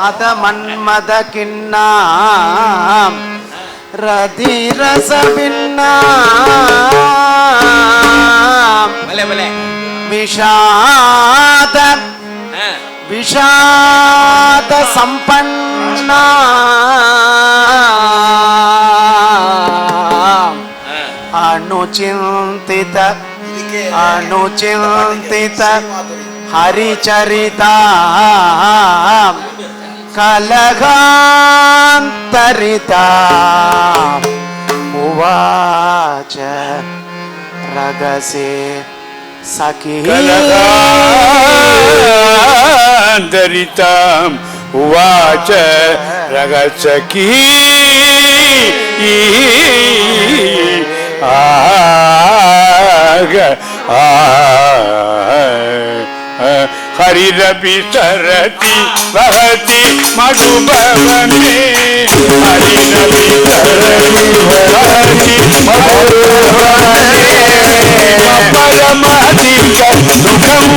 அத மன்மத கிண்ணாம் ரதிரசபின்னாம் விஷாத விஷாத சம்பன்னா அனுசிந்தித அனுசிந்தித ஹரிச்சரிதா கலகாந்தரிதா உவாச ரகசே சகி கலகாந்தரிதாம் உவாச ரகசகி हरिरपि सरति वहति मधुबवने हरिरपि सरति वहति मधुबवने परमाधिक सुखं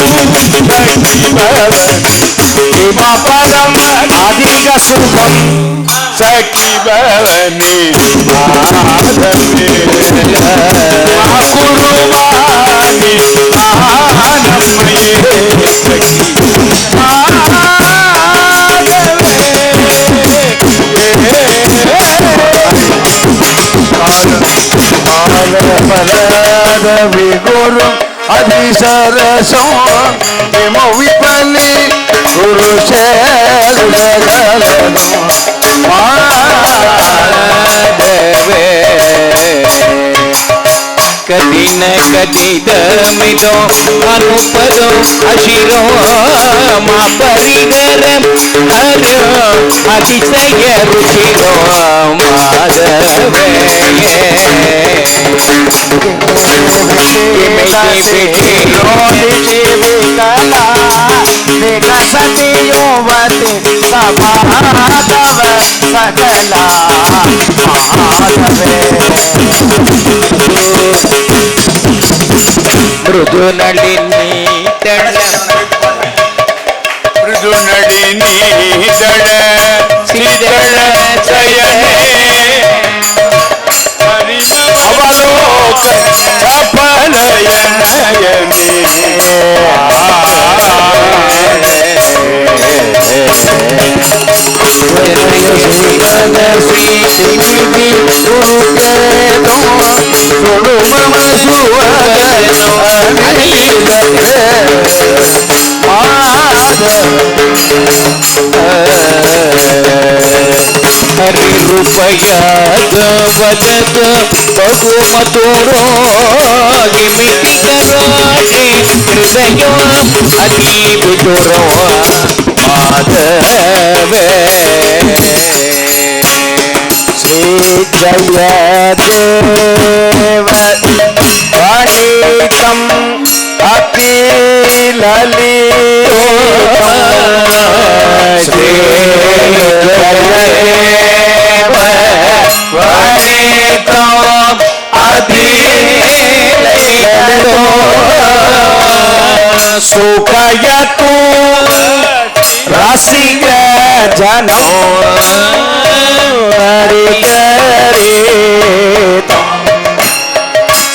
परमाधिक सुखं सखी भवने कुरुवाणि आनमये गुरु अधिसरसो हिमो विपली गुरु कदी न कदी दमिदो अनुपदो अशिरो मा परिगर हरो अतिशय रुचिरो माधवे विकसति युवति सभातव सकला माधवे मृदु नलिनी तड़ मृदु नलिनी तड़ शीतल चयने अवलोक सफलयनयने हरि रूपया वदत बहु मधुरो निमिति करोति हृदय अति विदुरो माधवे जय देव गणितम अपि ललितम जय देव गणितम अपि ललितम सुखयतु रसिक जनो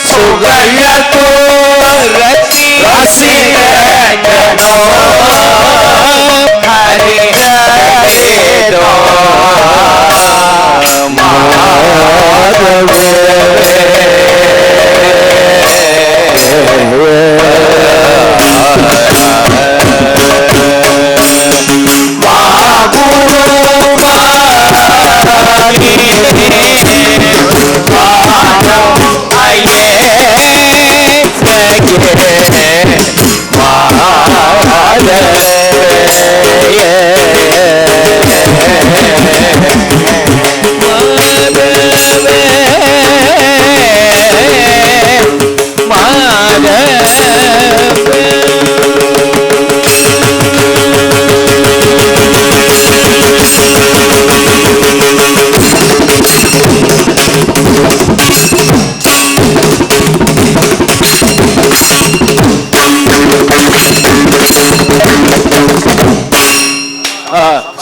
सुगयतो रति रसिकनो हरि हरि दो माधवे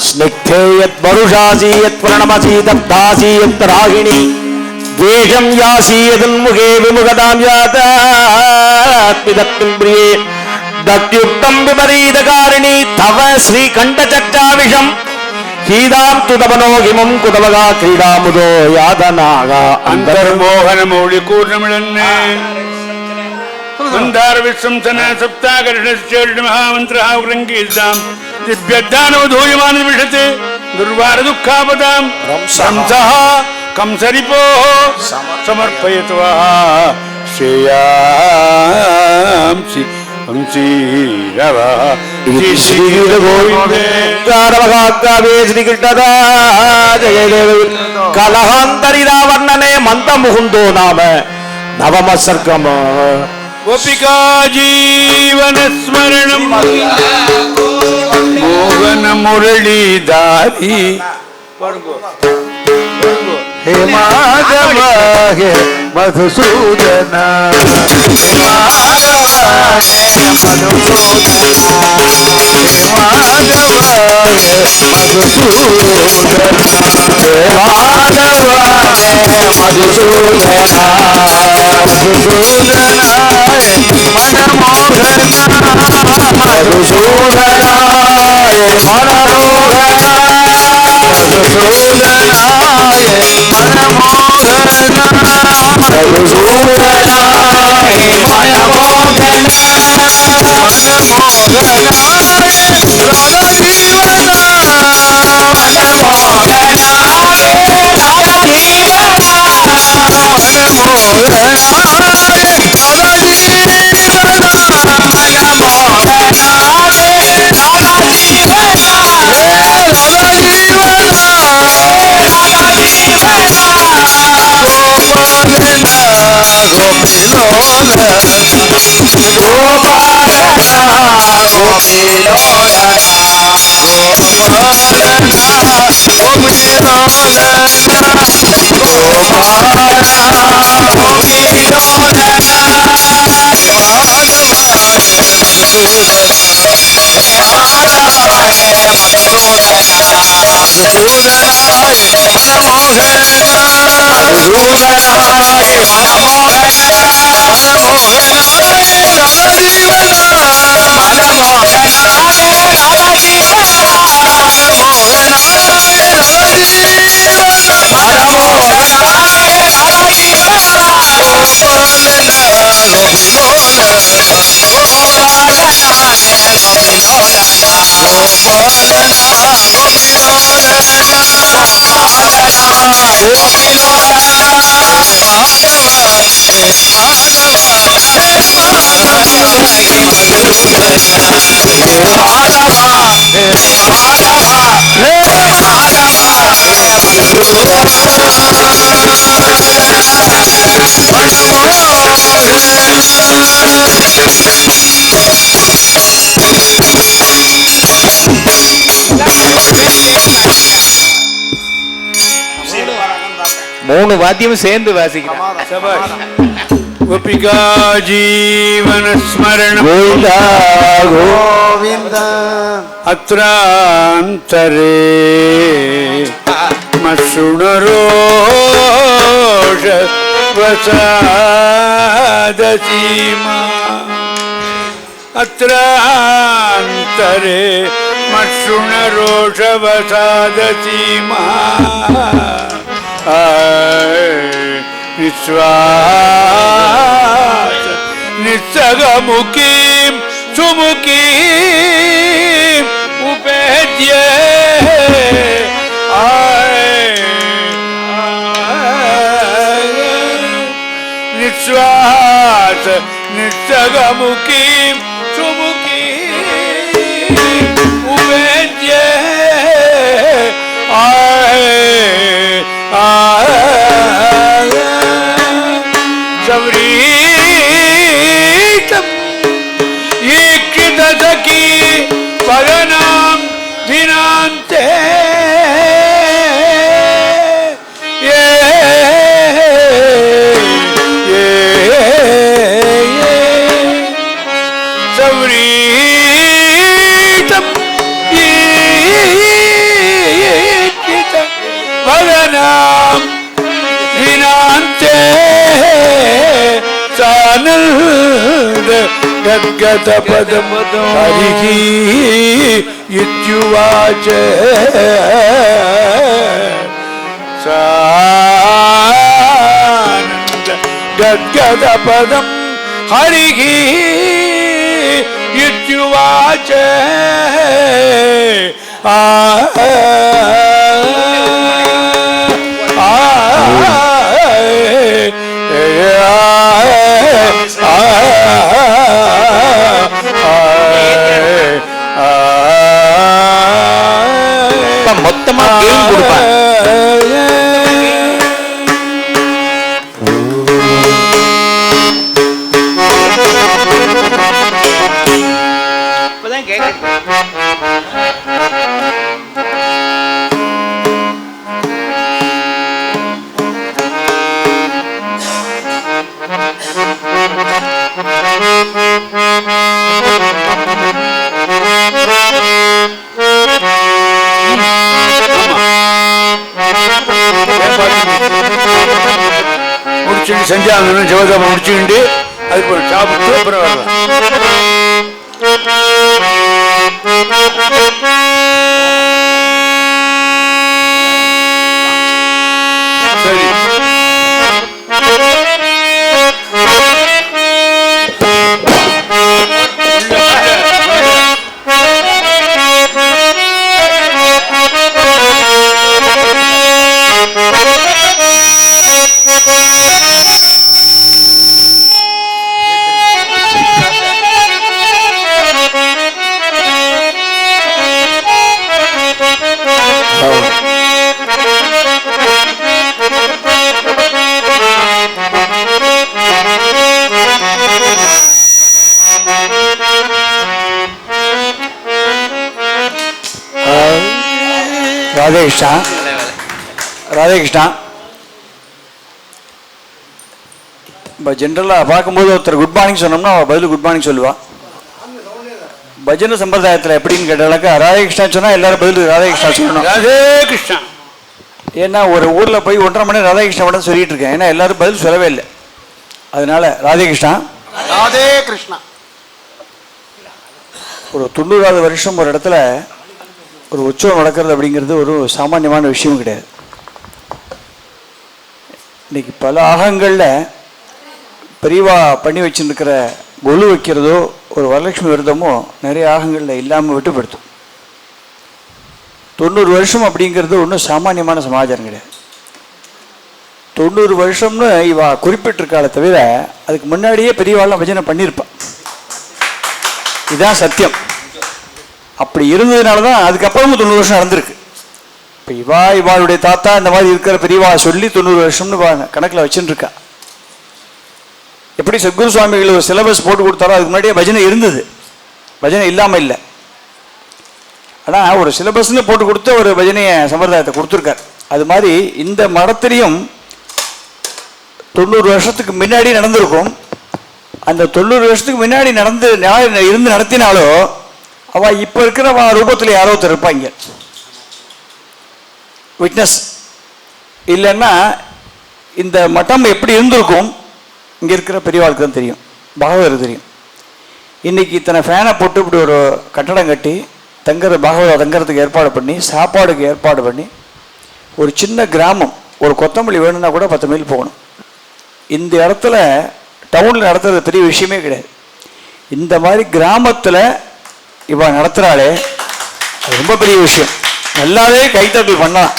स्निग्धे यत् वरुषासी यत् प्रणमसी दब्धासी यत् रागिणी द्वेषं यासी यदुन्मुखे विमुखतां यातात्मिदत्तिं प्रिये दत्युक्तं विपरीतकारिणी तव श्रीकण्ठचर्चाविषं हीदां तुदपनोहिमं कुतवगा क्रीडामुदो यादनागा अन्तर्मोहनमौळि कूर्णमिळन्ने मन्दार विश्वंसन सप्ताकर्षश्चेर्महामन्त्रः उग्रङ्कीर्तां दिव्यज्ञानवधूयमानं विशते दुर्वार दुःखापदां संसः कंसरिपोः समर्पयित्वा श्रेयांसि कलहान्तरिरावर्णने मन्तमुकुन्दो नाम नवम सर्गम गोपिका जीवन स्मरणं मोहन मुरलीधारी हे माधव हे मधुसूदन हे माधव हे मधुसूदन हे माधव हे मधुसूदन हे माधव हे मधुसूदन मधुसूदनाय मनमोहनाय मधुसूदनाय मनमोहनाय मधुसूदनाय மூணு வாத்தியமும் சேர்ந்து வாசிக்கிறேன். गोपिका जीवन स्मरण गोविंद अत्रांतरे मशृणरोष वसादसीमा अत्रांतरे मशृणरोष वसादसीमा निस्वास निस्सगमुखीं सुमुखीं उपेद्य निस्वास निस्सगमुखीं सुमुखीं उपेद्य सवरीतं ईक्षितसखी पदनां दिनान्ते सवरीतं गद्गदपदं हरिः इत्युवाच सानन्द गद्गदपदं हरिः इत्युवाच மொத்தமா கேம் கொடுப்பான். இப்பதான் கேட்க முடிச்சுட்டு செஞ்சாங்கன்னு ஜோதம் முடிச்சுட்டு அதுக்கு ஒரு சாப்பிட்டு அப்புறம் வரலாம். சரி ராதே கிருஷ்ணா, ராதே கிருஷ்ணா. இப்போ ஜென்ரலாக பார்க்கும்போது ஒருத்தர் குட் மார்னிங் சொன்னோம்னா அவள் பதில் குட் மார்னிங் சொல்லுவாள். பஜனை சம்பிரதாயத்தில் எப்படின்னு கேட்டாக்கா ராதே கிருஷ்ணா சொன்னால் எல்லாரும் பதில் ராதே கிருஷ்ணா சொல்லணும். ராதே கிருஷ்ணா. ஏன்னா ஒரு ஊரில் போய் 1.5 மணி நேரம் ராதே கிருஷ்ணா மட்டும் சொல்லிட்டு இருக்கேன். ஏன்னா எல்லாரும் பதில் சொல்லவே இல்லை. அதனால ராதே கிருஷ்ணா, ராதே கிருஷ்ணா. ஒரு 90வது வருஷம் ஒரு இடத்துல ஒரு உற்சவம் நடக்கிறது அப்படிங்கிறது ஒரு சாமானியமான விஷயம் கிடையாது. இன்னைக்கு பல ஆகங்களில் பெரியவா பண்ணி வச்சுருக்கிற கொலு வைக்கிறதோ ஒரு வரலட்சுமி விரதமோ நிறைய ஆகங்களில் இல்லாமல் விட்டுப்படுத்தும். 90 வருஷம் அப்படிங்கிறது ஒன்றும் சாமானியமான சமாச்சாரம் கிடையாது. 90 வருஷம்னு இவா குறிப்பிட்டிருக்காளே தவிர அதுக்கு முன்னாடியே பெரியவாள்லாம் பஜனை பண்ணியிருப்பான். இதுதான் சத்தியம். அப்படி இருந்ததுனால தான் அதுக்கப்புறமும் 90 வருஷம் நடந்திருக்கு. இப்போ இவாளுடைய தாத்தா இந்த மாதிரி இருக்கிற பெரியவா சொல்லி 90 வருஷம்னு கணக்கில் வச்சுட்டு இருக்கா. எப்படி சத்குரு சுவாமிகள் ஒரு சிலபஸ் போட்டு கொடுத்தாரோ அதுக்கு முன்னாடியே பஜனை இருந்தது, பஜனை இல்லாமல் இல்லை. ஆனால் ஒரு சிலபஸ்ன்னு போட்டு கொடுத்து ஒரு பஜனையை சம்பிரதாயத்தை கொடுத்துருக்கார். அது மாதிரி இந்த மடத்திலையும் 90 வருஷத்துக்கு முன்னாடி நடந்திருக்கும். அந்த 90 வருஷத்துக்கு முன்னாடி இருந்து நடத்தினாலோ அவள் இப்போ இருக்கிற ரூபத்தில் யாரோ ஒருத்தர் இருப்பாங்க விட்னஸ். இல்லைன்னா இந்த மட்டம் எப்படி இருந்திருக்கும் இங்கே இருக்கிற பெரியவாளுக்கு தான் தெரியும், பாகவதர் தெரியும். இன்னைக்கு இத்தனை ஃபேனை போட்டு இப்படி ஒரு கட்டடம் கட்டி பாகவதர் தங்கறதுக்கு ஏற்பாடு பண்ணி சாப்பாடுக்கு ஏற்பாடு பண்ணி ஒரு சின்ன கிராமம் ஒரு கொத்தமல்லி வேணும்னா கூட 10 மைல் போகணும். இந்த இடத்துல டவுனில் நடத்துறது பெரிய விஷயமே கிடையாது. இந்த மாதிரி கிராமத்தில் இவ நடத்துகிறாளே அது ரொம்ப பெரிய விஷயம். நல்லாவே கைத்தட்டல் பண்ணலாம்.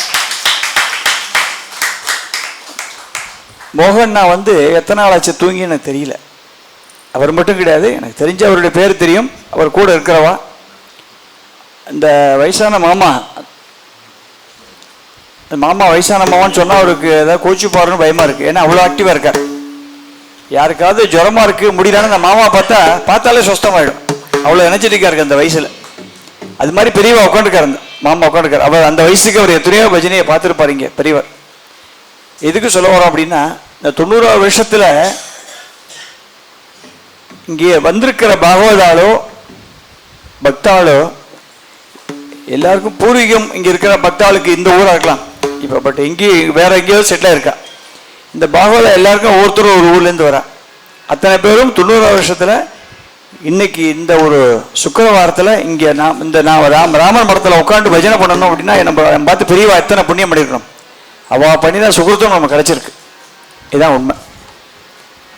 மோகன்னா எத்தனை நாள் ஆச்சு தூங்கி எனக்கு தெரியல. அவர் மட்டும் கிடையாது, எனக்கு தெரிஞ்ச அவருடைய பேர் தெரியும். அவர் கூட இருக்கிறவா இந்த வயசான மாமா, வயசான மாமான்னு சொன்னால் அவருக்கு ஏதாவது கோச்சு போறன்னு பயமா இருக்கு. ஏன்னா அவ்வளோ ஆக்டிவாக இருக்கார். யாருக்காவது ஜுரமா இருக்கு முடியலன்னு அந்த மாமா பார்த்தாலே சுஸ்தமாயிடும். அவ்வளோ எனர்ஜெட்டிக்காக இருக்கு அந்த வயசுல. அது மாதிரி பெரியவா உட்காந்துருக்காரு, அந்த மாமா உட்காந்துருக்காரு. அவர் அந்த வயசுக்கு அவர் எத்தனையோ பஜனையை பார்த்துருப்பாருங்க பெரியவர். எதுக்கு சொல்ல வரோம் அப்படின்னா இந்த 90வது வருஷத்துல இங்கே வந்திருக்கிற பாகவதாலோ பக்தாலோ எல்லாருக்கும் பூர்வீகம் இங்கே இருக்கிற பக்தாளுக்கு இந்த ஊராக இருக்கலாம் இப்போ, பட் எங்கேயும் வேற எங்கேயோ செட்டில் இருக்கா. இந்த பாகவதா எல்லாருக்கும் ஒவ்வொருத்தரும் ஒரு ஊர்லேருந்து வரா. அத்தனை பேரும் 90வது வருஷத்துல இன்னைக்கு இந்த ஒரு சுக்கிரவாரத்தில் இங்கே நான் ராமர் மடத்தில் உட்காந்து பஜனை பண்ணணும் அப்படின்னா நம்ம பார்த்து பெரியவா எத்தனை புண்ணியம் பண்ணியிருக்கணும். அவள் பண்ணி தான் சுகிருத்தம் நம்ம கிடச்சிருக்கு. இதுதான் உண்மை.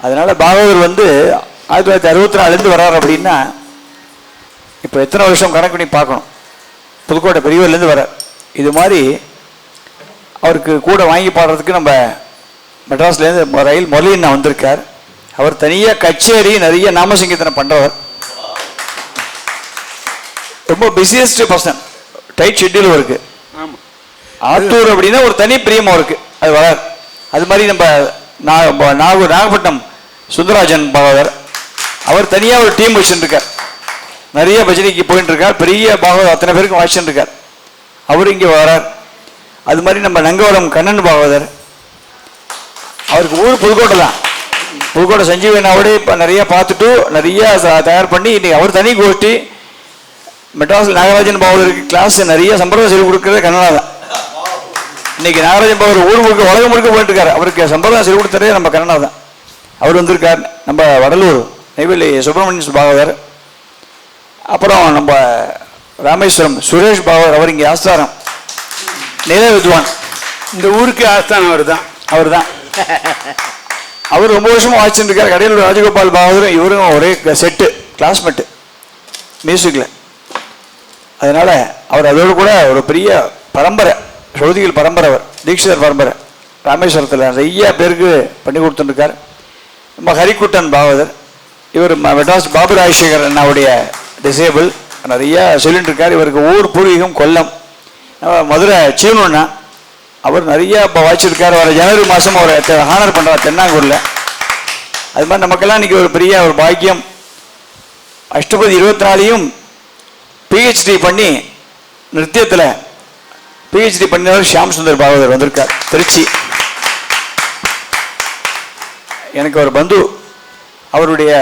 அதனால் பாகவதர் 1964 வர்றார் அப்படின்னா இப்போ எத்தனை வருஷம் கணக்கு பண்ணி பார்க்கணும். புதுக்கோட்டை பெரியவர்லேருந்து வர்றார். இது மாதிரி அவருக்கு கூட வாங்கி பாடுறதுக்கு நம்ம மெட்ராஸ்லேருந்து ரயில் முரளியண்ணா வந்திருக்கார். அவர் தனியாக கச்சேரி நிறைய நாமசங்கீர்த்தனை பண்ணுறவர். ரொம்ப பிஸியஸ்ட் பர்சன். டைட் ஷெட்யூல் இருக்கு. ஆத்தூர் அப்படின்னா ஒரு தனி பிரியமாக இருக்கு. அது வரார். அது மாதிரி நம்ம நாகப்பட்டினம் சுந்தராஜன் பாகவதர் அவர் தனியாக ஒரு டீம் வச்சுருக்கார். நிறைய பஜனைக்கு போயிட்டு இருக்கார். பெரிய பாகவதர் அத்தனை பேருக்கும் வாசிச்சுட்டு இருக்கார். அவர் இங்கே வரார். அது மாதிரி நம்ம நங்கவரம் கண்ணன் பாகவதர் அவருக்கு ஊர் புதுக்கோட்டை தான். புதுக்கோட்டை சஞ்சீவனாவோட இப்போ நிறைய பார்த்துட்டு நிறைய தயார் பண்ணி இன்னைக்கு அவர் தனி கோஷ்டி மெட்ராஸில் நாகராஜன் பாகவதருக்கு கிளாஸ் நிறைய சம்பிரதாயம் சொல்லிக் கொடுக்குறது கண்ணனா தான். இன்னைக்கு நாகராஜன் பாகவதர் ஊர் முழுக்க உலகம் முழுக்க போயிட்டு இருக்காரு. அவருக்கு சம்பிரதாயம் சொல்லிக் கொடுத்ததே நம்ம கண்ணனா தான். அவர் வந்திருக்கார். நம்ம வடலூர் நெய்வேலி சுப்பிரமணியன் பாகவதர், அப்புறம் நம்ம ராமேஸ்வரம் சுரேஷ் பாகவதர் அவர் இங்கே ஆஸ்தானம் நில வித்வான். இந்த ஊருக்கு ஆஸ்தானம் அவர் தான். அவர் ரொம்ப வருஷமா வாசிச்சுட்டு இருக்கார். கடையில் ராஜகோபால் பாகவதரும் இவரும் ஒரே செட்டு கிளாஸ்மேட்டு மியூசிக்கில். அதனால அவர் அதோடு கூட ஒரு பெரிய பரம்பரை சௌதிகள் பரம்பரை. அவர் தீட்சிதர் பரம்பரை ராமேஸ்வரத்தில் நிறைய பேருக்கு பண்ணி கொடுத்துருக்கார். நம்ம ஹரிக்குட்டன் பாகவதர் இவர் மெட்ராஸ் பாபு ராஜசேகர் அண்ணாவுடைய டிசேபிள் நிறைய சொல்லிட்டு இருக்கார். இவருக்கு ஊர் பூர்வீகம் கொல்லம். மதுரை சீனுண்ணா அவர் நிறைய இப்போ வாய்ச்சிருக்கார். வர ஜனவரி மாதம் அவர் ஹானர் பண்ணுறார் தென்னாங்கூரில். அது மாதிரி நமக்கெல்லாம் இன்றைக்கி ஒரு பெரிய ஒரு பாக்கியம். அஷ்டபதி 24 PhD பண்ணி நிருத்தியத்தில் PhD பண்ணினவர் ஷியாம் சுந்தர் பாகவதர் வந்திருக்கார் திருச்சி. எனக்கு ஒரு பந்து அவருடைய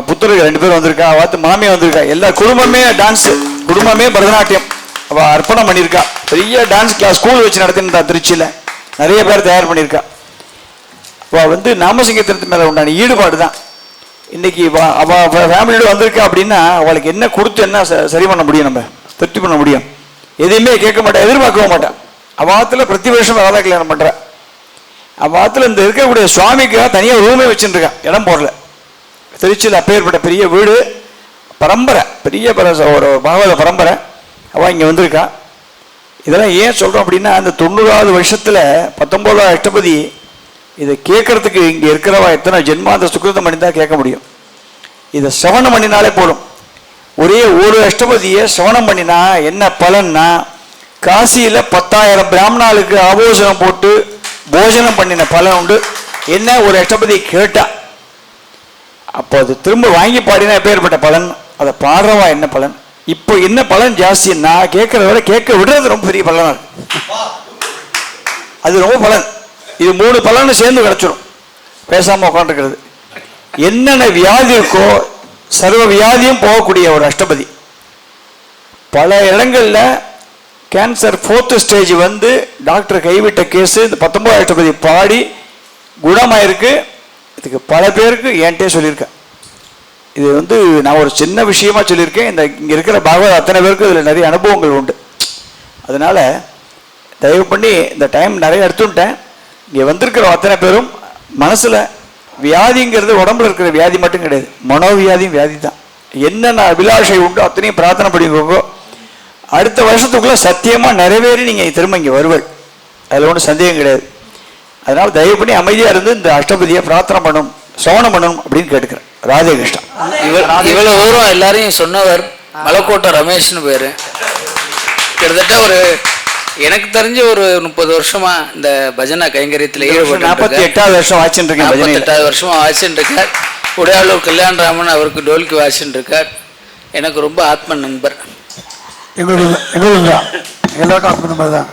புத்தர்கள் 2 பேர் வந்திருக்கா. பார்த்து மாமியா வந்திருக்கா. எல்லா குடும்பமே டான்ஸு, குடும்பமே பரதநாட்டியம் அவள் அர்ப்பணம் பண்ணியிருக்கா. பெரிய டான்ஸ் கிளாஸ் ஸ்கூல் வச்சு நடத்தினா திருச்சியில் நிறைய பேர் தயார் பண்ணியிருக்கா. அவள் நாமசங்கீர்த்தனத்து மேலே உண்டான ஈடுபாடு தான். இன்னைக்கு அவள் ஃபேமிலியோடு வந்திருக்கா அப்படின்னா அவளுக்கு என்ன கொடுத்து என்ன சரி பண்ண முடியும், நம்ம திருப்தி பண்ண முடியும்? எதையுமே கேட்க மாட்டா, எதிர்பார்க்கவும் மாட்டான். அவாத்தில் பிரதி வருஷம் ராதா கல்யாணம் பண்ணுறா. அவாத்தில் இந்த இருக்கக்கூடிய சுவாமிக்காக தனியாக ரூமே வச்சுருக்கான். இடம் போடல. திருச்சியில் அப்பேற்பட்ட பெரிய வீடு பரம்பரை, பெரிய ஒரு பாகவத பரம்பரை. அவள் இங்கே வந்திருக்கா. இதெல்லாம் ஏன் சொல்கிறோம் அப்படின்னா அந்த 90வது வருஷத்தில் 19வது அஷ்டபதி இதை கேட்கறதுக்கு இங்கே இருக்கிறவா எத்தனை ஜென்மாந்த சுக்கிருதம் பண்ணிதான் கேட்க முடியும். இதை சிரவணம் பண்ணினாலே போடும். ஒரே ஒரு அஷ்டபதியை சிரவணம் பண்ணினா என்ன பலன்னா காசியில் 10,000 பிராமணாளுக்கு ஆபோஷனம் போட்டு போஜனம் பண்ணின பலன் உண்டு. என்ன ஒரு அஷ்டபதி கேட்டா அப்போ அது திரும்ப வாங்கி பாடினா எப்பேற்பட்ட பலன், அதை பாடுறவா என்ன பலன். இப்போ என்ன பலன் ஜாஸ்தின்னா கேட்கறத விட கேட்க விடுறது ரொம்ப பெரிய பலனா இருக்கு. அது ரொம்ப பலன். இது 3 பலன்னு சேர்ந்து கிடைச்சிடும் பேசாம உட்காந்துருக்கிறது. என்னென்ன வியாதி இருக்கோ சர்வ வியாதியும் போகக்கூடிய ஒரு அஷ்டபதி. பல இடங்கள்ல கேன்சர் 4th ஸ்டேஜ் டாக்டர் கைவிட்ட கேஸ் இந்த 19வது அஷ்டபதி பாடி குணமாயிருக்கு. இதுக்கு பல பேருக்கு என்கிட்டே சொல்லியிருக்கேன். இது நான் ஒரு சின்ன விஷயமா சொல்லியிருக்கேன். இங்கே இருக்கிற பாகவத அத்தனை பேருக்கு இதில் நிறைய அனுபவங்கள் உண்டு. அதனால தயவு பண்ணி இந்த டைம் நிறைய எடுத்துட்டேன். இங்கே வந்திருக்கிற அத்தனை பேரும் மனசில் வியாதிங்கிறது உடம்புல இருக்கிற வியாதி மட்டும் கிடையாது, மனோவியாதியும் வியாதி தான். என்னென்ன அபிலாஷை உண்டோ அத்தனையும் பிரார்த்தனை பண்ணிக்கோங்க. அடுத்த வருஷத்துக்குள்ளே சத்தியமாக நிறைவேறி நீங்கள் திரும்ப இங்கே வருவள், அதில் ஒன்றும் சந்தேகம் கிடையாது. அதனால் தயவு பண்ணி அமைதியாக இருந்து இந்த அஷ்டபதியை பிரார்த்தனை பண்ணணும், சிரவணம் பண்ணணும் அப்படின்னு கேட்டுக்கிறேன். ராதே கிருஷ்ணா. இவ்வளவு தூரம் எல்லாரையும் சொன்னவர் மலைக்கோட்டை ரமேஷ்னு பேரு. கிட்டத்தட்ட எனக்கு தெரிஞ்ச ஒரு 30 வருஷமா இந்த பஜனை கைங்கரியத்தில் ஈடுபட்டு 48வது வருஷம் வாசிச்சுட்டு இருக்கேன். 48வது வருஷமா வாசிச்சுட்டு இருக்கார். உடையாளூர் கல்யாணராமன் அவருக்கு டோல்க்கு வாசிச்சுட்டு இருக்கார். எனக்கு ரொம்ப ஆத்ம நண்பர். எங்களுக்கு தான் எல்லாருக்கும் ஆத்ம நண்பர் தான்.